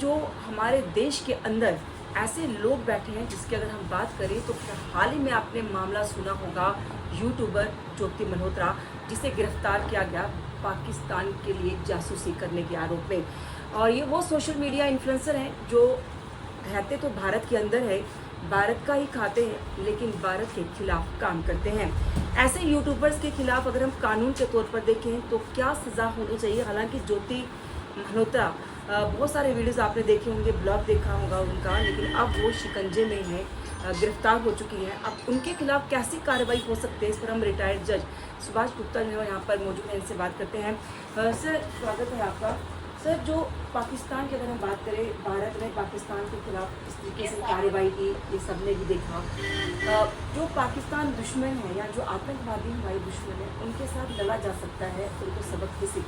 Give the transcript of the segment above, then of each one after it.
जो हमारे देश के अंदर ऐसे लोग बैठे हैं जिसकी अगर हम बात करें तो हाल ही में आपने मामला सुना होगा यूट्यूबर ज्योति मल्होत्रा जिसे गिरफ्तार किया गया पाकिस्तान के लिए जासूसी करने के आरोप में। और ये वो सोशल मीडिया इन्फ्लुएंसर हैं जो रहते तो भारत के अंदर है, भारत का ही खाते हैं लेकिन भारत के खिलाफ काम करते हैं। ऐसे यूट्यूबर्स के खिलाफ अगर हम कानून के तौर पर देखें तो क्या सज़ा होनी चाहिए। हालांकि ज्योति मल्होत्रा बहुत सारे वीडियोस आपने देखे होंगे, ब्लॉग देखा होगा उनका, लेकिन अब वो शिकंजे में हैं, गिरफ्तार हो चुकी हैं। अब उनके खिलाफ कैसी कार्रवाई हो सकती है, इस पर हम रिटायर्ड जज सुभाष गुप्ता जो है यहाँ पर मौजूद हैं, इनसे बात करते हैं। सर, स्वागत है आपका। सर, जो पाकिस्तान की अगर हम बात करें, भारत ने पाकिस्तान के खिलाफ इस तरीके से कार्रवाई की, ये सबने भी देखा। जो पाकिस्तान दुश्मन है या जो आतंकवादी हमारे दुश्मन है, उनके साथ लड़ा जा सकता है, उनको सबक किसी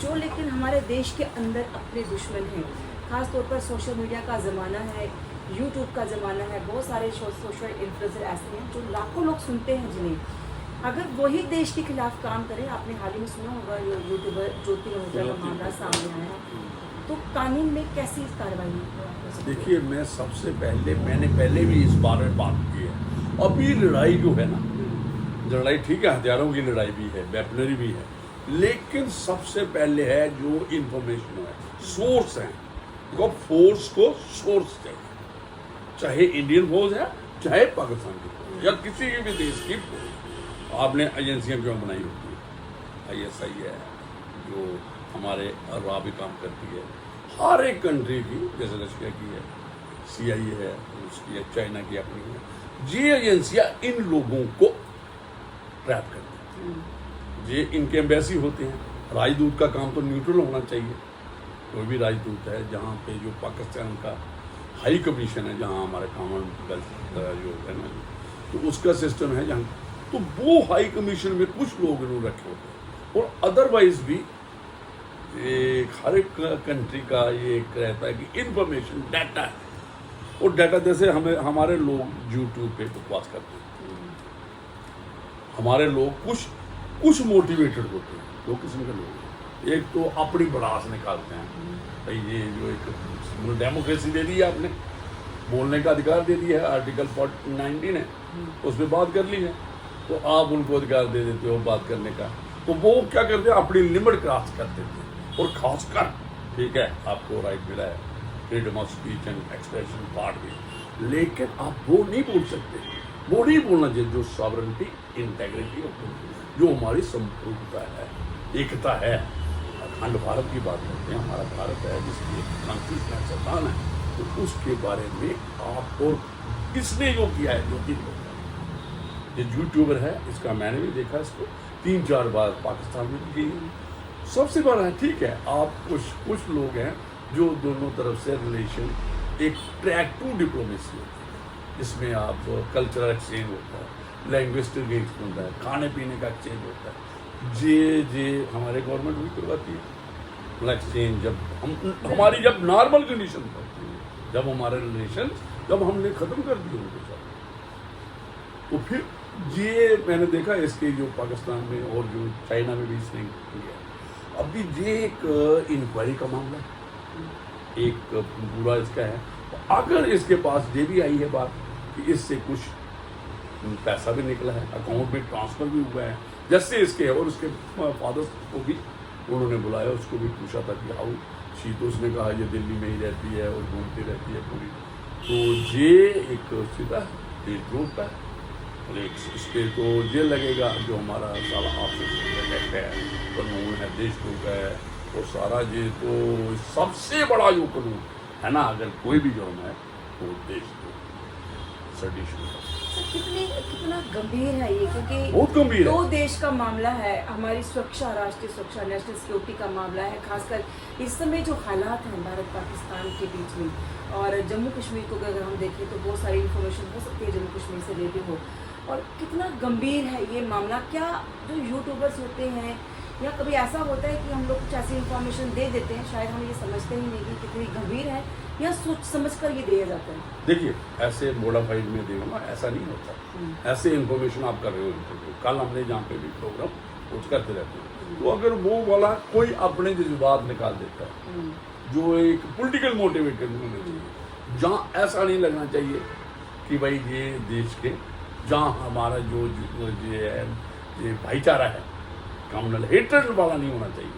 जो लेकिन हमारे देश के अंदर अपने दुश्मन हैं। ख़ास तौर पर सोशल मीडिया का ज़माना है, यूट्यूब का ज़माना है, बहुत सारे सोशल इन्फ्लुएंसर ऐसे हैं जो लाखों लोग सुनते हैं, जिन्हें अगर वही देश के खिलाफ काम करें, आपने हाल ही में सुना होगा यूट्यूबर ज्योति मल्होत्रा का मामला सामने आया है, तो कानून में कैसी कार्रवाई हो सकती है? देखिए, मैंने पहले भी इस बारे में बात की है। अभी लड़ाई जो है ना, लड़ाई ठीक है, हथियारों की लड़ाई भी है, वेपनरी भी है, लेकिन सबसे पहले है जो इंफॉर्मेशन है, सोर्स है। तो फोर्स को सोर्स चाहिए, चाहे इंडियन फोर्स है, चाहे पाकिस्तान की फोर्स या किसी भी देश की फोर्स। आपने एजेंसियां क्यों बनाई होती है? ISI है जो हमारे राह भी काम करती है, हर एक कंट्री की, जैसे रशिया की है, CIA है उसकी है, चाइना की अपनी है। ये एजेंसियां इन लोगों को ट्रैप करती हैं। ये इनके एम्बेसी होते हैं। राजदूत का काम तो न्यूट्रल होना चाहिए। कोई भी राजदूत है जहाँ पे जो पाकिस्तान का हाई कमीशन है, जहाँ हमारे कॉमनवेल्थ जो है ना, तो उसका सिस्टम है जहाँ, तो वो हाई कमीशन में कुछ लोग इन्होंने रखे होते हैं। और अदरवाइज भी एक हर एक कंट्री का ये एक रहता है कि इंफॉर्मेशन डाटा है, और डाटा जैसे हमारे लोग यूट्यूब पे बकवास करते हैं, हमारे लोग कुछ मोटिवेटेड होते हैं, दो किस्म के लोग। एक तो अपनी भड़ास निकालते हैं, भाई ये जो एक डेमोक्रेसी दे दी है आपने, बोलने का अधिकार दे दिया है, आर्टिकल 19 है, उस पर बात कर ली है, तो आप उनको अधिकार दे देते हो बात करने का। तो वो क्या करते हैं, अपनी लिमिट क्रॉस कर देते हैं। और खासकर ठीक है, आपको राइट मिला है, freedom of speech and expression part भी, लेकिन आप वो नहीं बोल सकते, वो नहीं बोलना चाहिए जो सॉवरेनिटी, इंटेग्रिटी और जो हमारी संप्रभुता है, एकता है। अखंड भारत की बात करते हैं, हमारा भारत है जिसकी कॉन्स्टिट्यूशनल संविधान है, तो उसके बारे में आप, और किसने जो किया है, जो तीन लोग, ये यूट्यूबर है, इसका मैंने भी देखा, इसको 3-4 बार पाकिस्तान में भी गई, सबसे बड़ा है। ठीक है, आप कुछ लोग हैं जो दोनों तरफ से रिलेशन, एक ट्रैक टू डिप्लोमेसी होती है, जिसमें आप कल्चरल एक्सचेंज होता है, लैंग्वेस्टिक एक्सचेंज होता है, खाने पीने का एक्सचेंज होता है। जे हमारे गवर्नमेंट भी करवाती है एक्सचेंज, जब हमारी जब नॉर्मल कंडीशन होती है, जब हमारे रिलेशन जब हमने ख़त्म कर दिए उनके साथ, तो फिर ये मैंने देखा इसके जो पाकिस्तान में और जो चाइना में भी इसने किया। अभी ये एक इंक्वायरी का मामला है, एक पूरा इसका है। तो अगर इसके पास ये भी आई है बात कि इससे कुछ पैसा भी निकला है, अकाउंट में ट्रांसफ़र भी हुआ है, जैसे इसके है, और उसके फादर को भी उन्होंने बुलाया, उसको भी पूछा था कि हाउ शी, तो उसने कहा ये दिल्ली में ही रहती है और घूमती रहती है पूरी। तो ये एक सीधा देश रोकता है, और एक इस पर तो ये लगेगा जो हमारा सारा ऑफिस है, कानून है, देश रोक है, और सारा ये तो सबसे बड़ा जो कानून है ना, अगर कोई भी जुर्म है वो देश सेडिशन। कितना गंभीर है ये, क्योंकि बहुत गंभीर दो है। देश का मामला है, हमारी सुरक्षा, राष्ट्रीय सुरक्षा, नेशनल सिक्योरिटी का मामला है। खासकर इस समय जो हालात हैं भारत पाकिस्तान के बीच में, और जम्मू कश्मीर को अगर हम देखें तो बहुत सारी इन्फॉर्मेशन हो सकती है जम्मू कश्मीर से रिलेटेड हो, और कितना गंभीर है ये मामला। क्या जो यूट्यूबर्स होते हैं, या कभी ऐसा होता है कि हम लोग कुछ ऐसी इन्फॉर्मेशन दे देते हैं, शायद हम ये समझते ही नहीं कि कितनी गंभीर है, या सोच समझ कर ये दिया जाता है? देखिए, ऐसे मोडाफाइड में देगा ना, ऐसा नहीं होता। ऐसे इन्फॉर्मेशन आप कर रहे हो इंटरव्यू, कल हमने जहाँ पे भी प्रोग्राम कुछ करते रहते हैं, तो अगर वो वाला कोई अपने जज्बात निकाल देता है, जो एक पॉलिटिकल मोटिवेटेड होने चाहिए, जहाँ ऐसा नहीं लगना चाहिए कि भाई ये देश के, जहाँ हमारा जो ये भाईचारा है, कम्युनल हेट्रेड वाला नहीं होना चाहिए,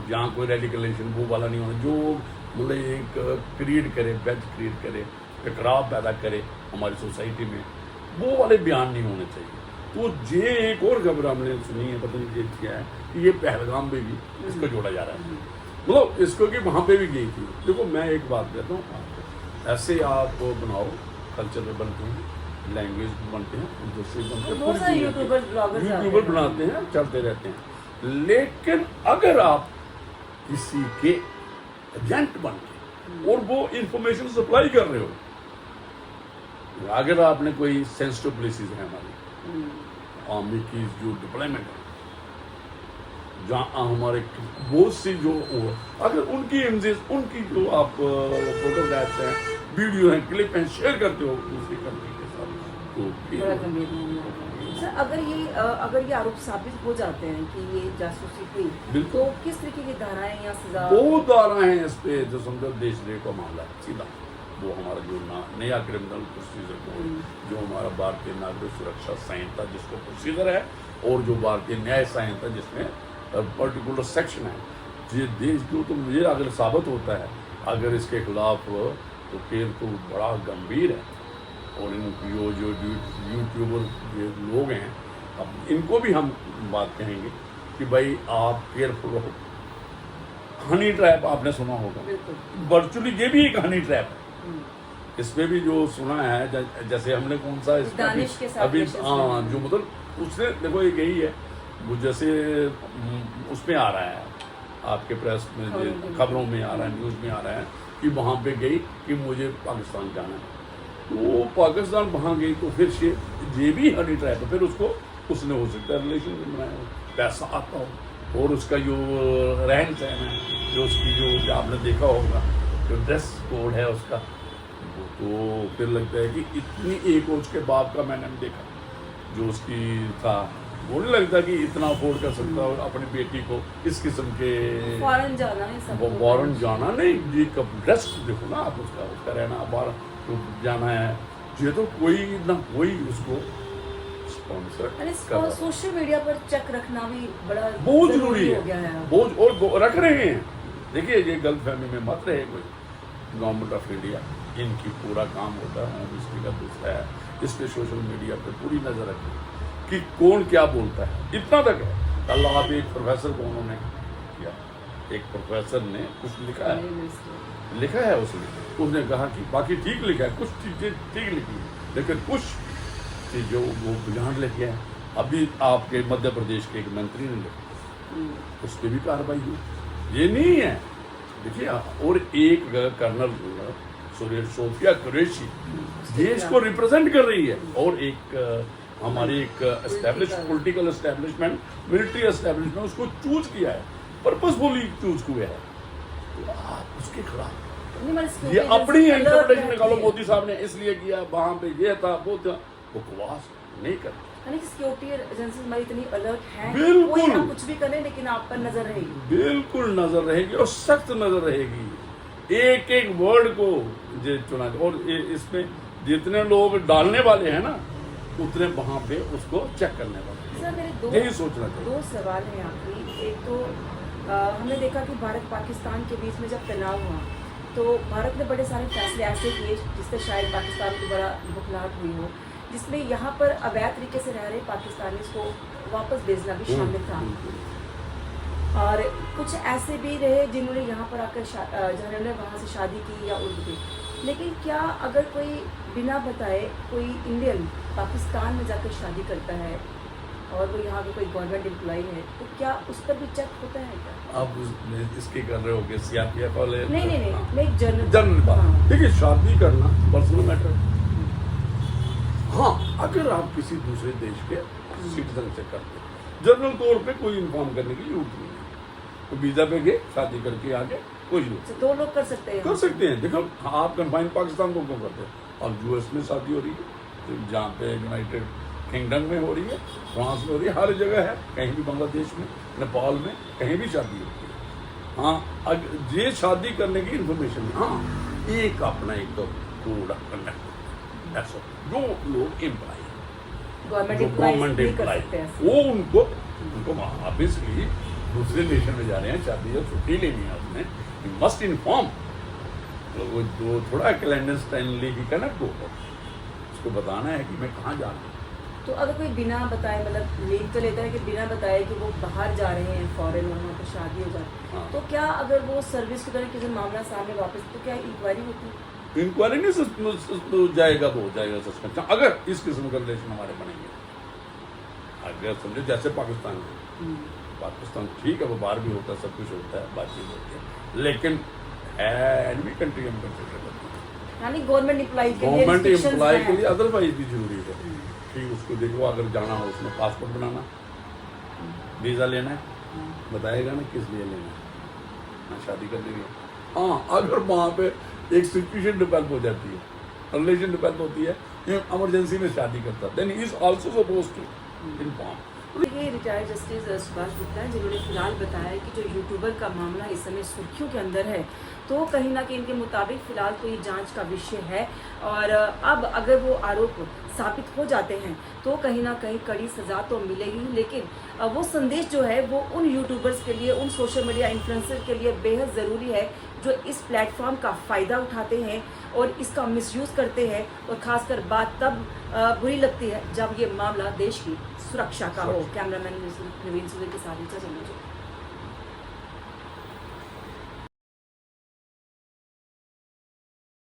जहाँ कोई रेडिकलेशन वो वाला नहीं होना, जो मतलब एक क्रिएट करे, बैच क्रिएट करे, टकराव पैदा करे हमारी सोसाइटी में, वो वाले बयान नहीं होने चाहिए। तो ये एक और खबर हमने सुनी है, पता नहीं ये क्या है, कि ये पहलगाम पे भी इसको जोड़ा जा रहा है, मतलब इसको कि वहाँ पे भी गई थी। देखो मैं एक बात कहता हूँ, ऐसे आप बनाओ, कल्चर में बनते हैं, लैंग्वेज बनते हैं, इंडस्ट्री बनते हैं, बहुत सारे यूट्यूबर बनाते हैं, चलते रहते हैं। लेकिन अगर आप किसी के एजेंट बन के और वो इंफॉर्मेशन सप्लाई कर रहे हो, अगर आपने कोई सेंसिटिव प्लेसेस है हमारी आर्मी की जो डिप्लॉयमेंट है, जहाँ हमारे बहुत सी जो अगर उनकी इमेजेस, उनकी जो आप फोटोग्राफ्स हैं, वीडियो हैं, क्लिप हैं, शेयर करते हो दूसरी कंट्री के साथ, तो बड़ा गंभीर मामला है। सर अगर ये आरोप साबित हो जाते हैं कि ये जासूसी हुई, तो किस तरीके की धाराएं या सजा? बहुत धाराएं हैं इस पे, जो समझो देशद्रोह का मामला है सीधा, वो हमारा जो नया क्रिमिनल प्रोसीजर कोड, जो हमारा भारतीय नागरिक सुरक्षा संहिता जिसको प्रोसीजर है, और जो भारतीय न्याय संहिता जिसमें पर्टिकुलर सेक्शन है, ये देश को, तो मुझे अगर साबित होता है अगर इसके खिलाफ, तो फिर तो बड़ा गंभीर है। और इनकी जो यूट्यूबर ये लोग हैं, अब इनको भी हम बात कहेंगे कि भाई आप केयरफुल रहो। हनी ट्रैप आपने सुना होगा, वर्चुअली ये भी एक हनी ट्रैप है। इसमें भी जो सुना है, जैसे हमने कौन सा अभी हाँ, जो मतलब उसने देखो ये यही है, वो जैसे उसमें आ रहा है आपके प्रेस में, खबरों में आ रहा है, न्यूज़ में आ रहा है कि वहाँ पे गई कि मुझे पाकिस्तान जाना है, तो पाकिस्तान वहाँ गई, तो फिर ये भी हनी ट्रैप है। फिर उसने हो सकता है रिलेशन बनाया हो, पैसा आता हो, और उसका जो रहन सहन है, जो उसकी जो आपने देखा होगा, जो ड्रेस कोड है उसका, तो फिर लगता है कि इतनी एक उसके बाप का मैंने देखा जो उसकी था, वो नहीं लगता कि इतना अफोर्ड कर सकता और अपनी बेटी को इस किस्म के फॉरेन जाना है, फॉरेन जाना नहीं, ये कब ड्रेस देखो ना आप, उसका रहना बाहर तो जाना है, ये तो कोई ना कोई उसको स्पॉन्सर। सोशल मीडिया पर चेक रखना भी बड़ा बहुत जरूरी हो गया है, बहुत, और रख रहे हैं। देखिए ये गलतफहमी में मत रहे कोई, गवर्नमेंट ऑफ इंडिया इनकी पूरा काम होता है, मिनिस्ट्री का दूसरा है, इस पे सोशल मीडिया पे पूरी नजर रखें कि कौन क्या बोलता है, इतना तक है। कल आप एक प्रोफेसर को उन्होंने किया, एक प्रोफेसर ने कुछ लिखा है उसने कहा कि बाकी ठीक लिखा है, कुछ चीज़ें ठीक लिखी है, लेकिन कुछ चीज़ों वो बिगाड़ लेके है। अभी आपके मध्य प्रदेश के एक मंत्री ने लिखा, उस पर भी कार्रवाई हुई। ये नहीं है, देखिए, और एक कर्नल सोफिया कुरैशी देश को रिप्रेजेंट कर रही है, और एक हमारी एक पॉलिटिकल एस्टेब्लिशमेंट, मिलिट्री एस्टेब्लिशमेंट उसको चूज किया है, पर्पसफुली चूज किया है, तो आप उसके खिलाफ ये अपनी इंटरप्रिटेशन निकालो। मोदी साहब ने इसलिए किया, वहां पे ये था, वो था, बकवास नहीं कर। सिक्योरिटी एजेंसी हमारी इतनी अलर्ट है, बिल्कुल, कोई हम कुछ भी करें लेकिन आप पर नजर रहेगी, बिल्कुल नजर रहेगी, और सख्त नजर रहेगी, एक एक वर्ड को चुना। और इसमें जितने लोग डालने वाले हैं ना, उतने वहां पे उसको चेक करने वाले। सर मेरे यही सोचना चाहिए। दो सवाल हैं आखिरी। एक तो हमने देखा कि भारत पाकिस्तान के बीच में जब तनाव हुआ, तो भारत ने बड़े सारे फैसले ऐसे किए जिससे शायद पाकिस्तान को बड़ा बुखलाहट हुई हो, जिसमें यहाँ पर अवैध तरीके से रह रहे पाकिस्तानी को वापस भेजना भी शामिल था, और कुछ ऐसे भी रहे जिन्होंने यहाँ पर आकर जिन्होंने वहाँ से शादी की या उड़ गई। लेकिन क्या अगर कोई बिना बताए कोई इंडियन पाकिस्तान में जाकर शादी करता है और वो यहाँ पे कोई गवर्नमेंट एम्प्लॉय है, तो क्या उस पर भी चेक होता है क्या? आप इसके कर रहे हो कि सीआरपीएफ वाले? नहीं, मैं एक जनरल बात। देखिए, शादी करना पर्सनल मैटर। हाँ, अगर आप किसी दूसरे देश के सिटीजन से करते हैं, जनरल तौर पे कोई इन्फॉर्म करने की जरूरत नहीं है, तो वीजा पे गए, शादी करके आगे, कोई जरूरत। दो लोग कर सकते हैं। देखो, आप कन्फाइन पाकिस्तान को क्यों करते हैं? और यूएस में शादी हो रही है, जहाँ पे यूनाइटेड किंगडम में हो रही है, फ्रांस में हो रही है, हर जगह है, कहीं भी बांग्लादेश में, नेपाल में, कहीं भी शादी होती है। हाँ ये शादी करने की इंफॉर्मेशन, हाँ एक अपना एक तो थोड़ा कनेक्ट ऐसा जो लोग एम्प्लॉय गवर्नमेंट एम्प्लॉय वो उनको ऑब्वियसली दूसरे नेशन में जा रहे हैं, शादी और छुट्टी लेनी है उसने, मस्ट इन्फॉर्म वो जो थोड़ा क्लैंडस्टाइनली ही कनेक्ट होगा, उसको बताना है कि मैं कहाँ जा रहा हूँ। तो अगर कोई बिना बताए मतलब लीव तो लेता है कि बिना बताए कि वो बाहर जा रहे हैं फॉरेन और वहाँ पर शादी हो जाती है, हाँ। तो क्या अगर वो सर्विस के दौरान किसी मामला सामने वापस, तो क्या इंक्वायरी होती है? इंक्वायरी नहीं जाएगा तो हो जाएगा सस्पेंशन, अगर इस किस्म का रिलेशन हमारे बनेंगे। अगर समझो जैसे पाकिस्तान में, पाकिस्तान ठीक है वो बाहर भी होता है, सब कुछ होता है, बातचीत होती है, लेकिन एनवी कंट्री हम कंसिडर करते हैं। यानी गवर्नमेंट एम्प्लॉय के लिए गवर्नमेंट restrictions एम्प्लॉय हैं। के लिए अदरवाइज भी जरूरी है कि उसको देखो, अगर जाना हो उसमें पासपोर्ट बनाना, वीज़ा लेना है, बताएगा ना किस लिए लेना है, हाँ शादी करने के लिए। हाँ अगर वहाँ पे एक सिचुएशन डेवलप हो जाती है, रिलेशन डेवलप होती है, इमरजेंसी में शादी करता है, then he is also supposed to inform. ये रिटायर्ड जस्टिस सुभाष गुप्ता हैं जिन्होंने फिलहाल बताया कि जो यूट्यूबर का मामला इस समय सुर्खियों के अंदर है, तो कहीं ना कहीं इनके मुताबिक फिलहाल तो ये जांच का विषय है, और अब अगर वो आरोप साबित हो जाते हैं तो कहीं ना कहीं कड़ी सज़ा तो मिलेगी, लेकिन वो संदेश जो है वो उन यूट्यूबर्स के लिए, उन सोशल मीडिया इन्फ्लुएंसर के लिए बेहद ज़रूरी है जो इस प्लेटफॉर्म का फ़ायदा उठाते हैं और इसका मिसयूज़ करते हैं, और ख़ासकर बात तब बुरी लगती है जब ये मामला देश की सुरक्षा का हो। कैमरामैन नवीन सुधीर के साथ रीचा चंद्र।